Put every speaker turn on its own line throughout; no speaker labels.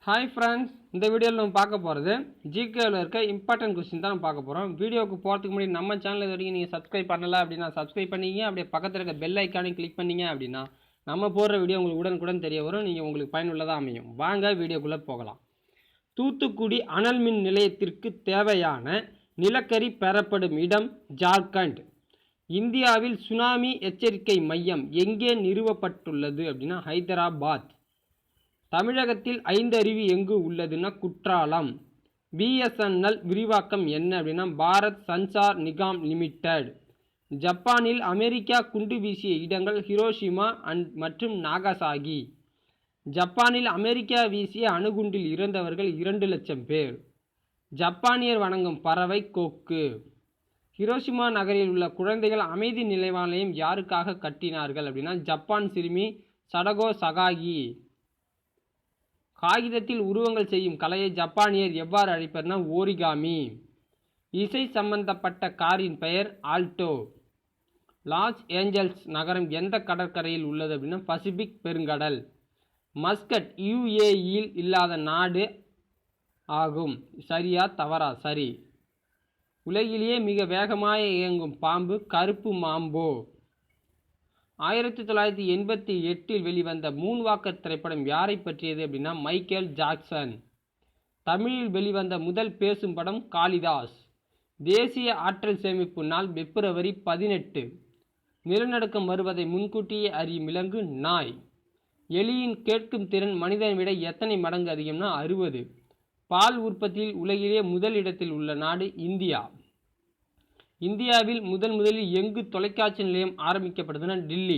Hi friends, இந்த வீடியோவில் நம்ம பார்க்க போகிறது ஜிகேவில் இருக்க இம்பார்ட்டன்ட் கொஸ்டின் தான் நம்ம பார்க்க போகிறோம். வீடியோவுக்கு போகிறதுக்கு முன்னாடி நம்ம சேனல் இது வரைக்கும் நீங்கள் சப்ஸ்கிரைப் பண்ணலை அப்படின்னா சப்ஸ்கிரைப் பண்ணிங்க. அப்படியே பக்கத்தில் இருக்க பெல் ஐக்கானையும் கிளிக் பண்ணிங்க அப்படின்னா நம்ம போடுற வீடியோ உங்களுக்கு உடனுக்குடன் தெரிய வரும். நீங்கள் உங்களுக்கு பயனுள்ளதாக அமையும். வாங்க வீடியோக்குள்ளே போகலாம். தூத்துக்குடி அனல் மின் நிலையத்திற்கு தேவையான நிலக்கரி பெறப்படும் இடம் ஜார்க்கண்ட். இந்தியாவில் சுனாமி எச்சரிக்கை மையம் எங்கே நிறுவப்பட்டுள்ளது அப்படின்னா ஹைதராபாத். தமிழகத்தில் 5 அருவி எங்கு உள்ளதுன்னா குற்றாலம். பிஎஸ்என்எல் விரிவாக்கம் என்ன அப்படின்னா பாரத் சஞ்சார் நிகாம் லிமிடெட். ஜப்பானில் அமெரிக்கா குண்டு வீசிய இடங்கள் ஹிரோஷிமா மற்றும் நாகசாகி. ஜப்பானில் அமெரிக்கா வீசிய அணுகுண்டில் இறந்தவர்கள் 2 லட்சம் பேர். ஜப்பானியர் வணங்கும் பறவை கொக்கு. ஹிரோஷிமா நகரில் உள்ள குழந்தைகள் அமைதி நினைவாலயம் யாருக்காக கட்டினார்கள் அப்படின்னா ஜப்பான் சிறுமி சடகோ சகாகி. காகிதத்தில் உருவங்கள் செய்யும் கலையை ஜப்பானியர் எவ்வாறு அழைப்பர்னா ஓரிகாமி. இசை சம்பந்தப்பட்ட காரின் பெயர் ஆல்டோ. லாஸ் ஏஞ்சல்ஸ் நகரம் எந்த கடற்கரையில் உள்ளது அப்படின்னா பசிபிக் பெருங்கடல். மஸ்கட் யுஏஇயில் இல்லாத நாடு ஆகும். சரியா தவறா? சரி. உலகிலேயே மிக வேகமாக இயங்கும் பாம்பு கருப்பு மாம்போ. 1988 வெளிவந்த மூன்வாக்கர் திரைப்படம் யாரை பற்றியது அப்படின்னா மைக்கேல் ஜாக்சன். தமிழில் வெளிவந்த முதல் பேசும் படம் காளிதாஸ். தேசிய ஆற்றல் சேமிப்பு நாள் பிப்ரவரி 18. நிலநடுக்கம் வருவதை முன்கூட்டியே அறியும் விலங்கு நாய். எலியின் கேட்கும் திறன் மனிதனை விட எத்தனை மடங்கு அதிகம்னா 60. பால் உற்பத்தியில் உலகிலேயே முதல் இடத்தில் உள்ள நாடு இந்தியா. இந்தியாவில் முதலில் எங்கு தொலைக்காட்சி நிலையம் ஆரம்பிக்கப்பட்டதுன்னா டில்லி.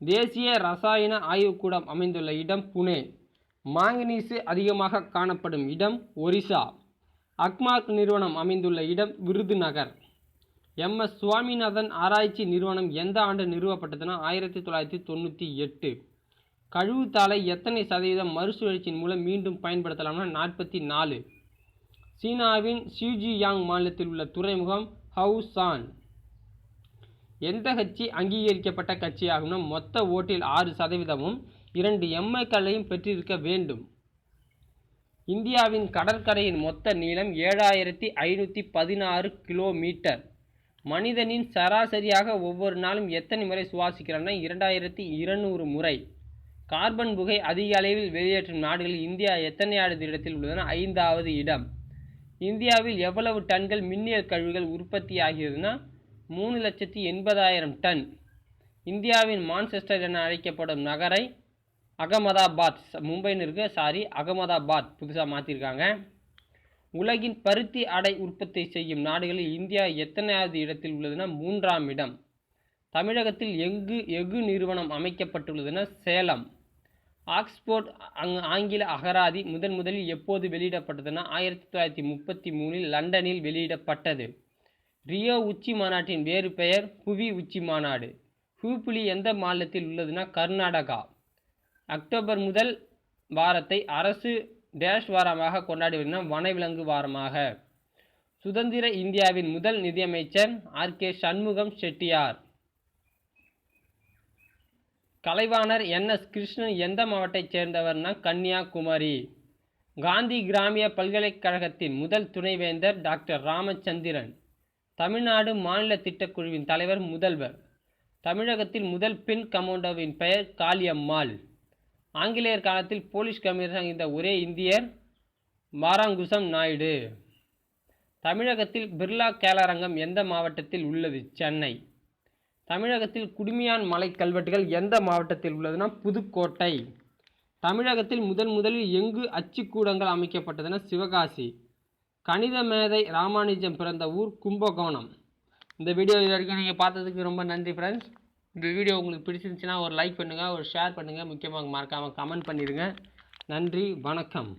தேசிய ரசாயன ஆய்வுக்கூடம் அமைந்துள்ள இடம் புனே. மாங்கனீசு அதிகமாக காணப்படும் இடம் ஒரிசா. அக்மார்க் நிறுவனம் அமைந்துள்ள இடம் விருதுநகர். MS சுவாமிநாதன் ஆராய்ச்சி நிறுவனம் எந்த ஆண்டு நிறுவப்பட்டதுன்னா 1998. கழிவுத்தாளை எத்தனை சதவீதம் மறுசுழற்சியின் மூலம் மீண்டும் பயன்படுத்தலாம்னா 44. சீனாவின் ஷியூஜியாங் மாநிலத்தில் உள்ள துறைமுகம் ஹவுசான். எந்த கட்சி அங்கீகரிக்கப்பட்ட கட்சியாகும்னா மொத்த ஓட்டில் 6%ம் 2 MAக்களையும் பெற்றிருக்க வேண்டும். இந்தியாவின் கடற்கரையின் மொத்த நீளம் 7516 கிலோமீட்டர். மனிதனின் சராசரியாக ஒவ்வொரு நாளும் எத்தனை முறை சுவாசிக்கிறான்னா 2200 முறை. கார்பன் புகை அதிக அளவில் வெளியேற்றும் நாடுகளில் இந்தியா எத்தனையாவது இடத்தில் உள்ளதுன்னா 5வது இடம். இந்தியாவில் எவ்வளவு டன்கள் மின்னியல் கழிவுகள் உற்பத்தி ஆகிறதுனா 3,80,000 டன். இந்தியாவின் மான்செஸ்டர் என அழைக்கப்படும் நகரை அகமதாபாத். மும்பைன்னு இருக்கு, அகமதாபாத் புதுசாக மாற்றிருக்காங்க. உலகின் பருத்தி ஆடை உற்பத்தி செய்யும் நாடுகளில் இந்தியா எத்தனையாவது இடத்தில் உள்ளதுன்னா 3ஆம் இடம். தமிழகத்தில் எஃகு நிறுவனம் அமைக்கப்பட்டுள்ளதுன்னா சேலம். ஆக்ஸ்போர்ட் ஆங்கில அகராதி முதலில் எப்போது வெளியிடப்பட்டதுன்னா 1933 லண்டனில் வெளியிடப்பட்டது. ரியோ உச்சி மாநாட்டின் வேறு பெயர் புவி உச்சி மாநாடு. ஹூப்ளி எந்த மாநிலத்தில் உள்ளதுன்னா கர்நாடகா. அக்டோபர் முதல் வாரத்தை அரசு டேஷ் வாரமாக கொண்டாடி வருகின்றன வனவிலங்கு வாரமாக. சுதந்திர இந்தியாவின் முதல் நிதியமைச்சர் RK சண்முகம் செட்டியார். கலைவாணர் NS கிருஷ்ணன் எந்த மாவட்டத்தைச் சேர்ந்தவர்னா கன்னியாகுமரி. காந்தி கிராமிய பல்கலைக்கழகத்தின் முதல் துணைவேந்தர் டாக்டர் ராமச்சந்திரன். தமிழ்நாடு மாநில திட்டக்குழுவின் தலைவர் முதல்வர். தமிழகத்தில் முதல் பெண் கமாண்டோவின் பெயர் காளியம்மாள். ஆங்கிலேயர் காலத்தில் போலீஸ் கமிஷனர் இருந்த ஒரே இந்தியர் மாராங்குசம் நாயுடு. தமிழகத்தில் பிர்லா கேளரங்கம் எந்த மாவட்டத்தில் உள்ளது? சென்னை. தமிழகத்தில் குடுமியான் மலை கல்வெட்டுகள் எந்த மாவட்டத்தில் உள்ளதுன்னா புதுக்கோட்டை. தமிழகத்தில் முதலில் எங்கு அச்சுக்கூடங்கள் அமைக்கப்பட்டதுன்னா சிவகாசி. கணித மேதை ராமானுஜம் பிறந்த ஊர் கும்பகோணம். இந்த வீடியோ இது வரைக்கும் நீங்கள் பார்த்ததுக்கு ரொம்ப நன்றி ஃப்ரெண்ட்ஸ். இந்த வீடியோ உங்களுக்கு பிடிச்சிருந்துச்சுன்னா ஒரு லைக் பண்ணுங்கள், ஒரு ஷேர் பண்ணுங்கள், முக்கியமாக மறக்காமல் கமெண்ட் பண்ணிடுங்க. நன்றி, வணக்கம்.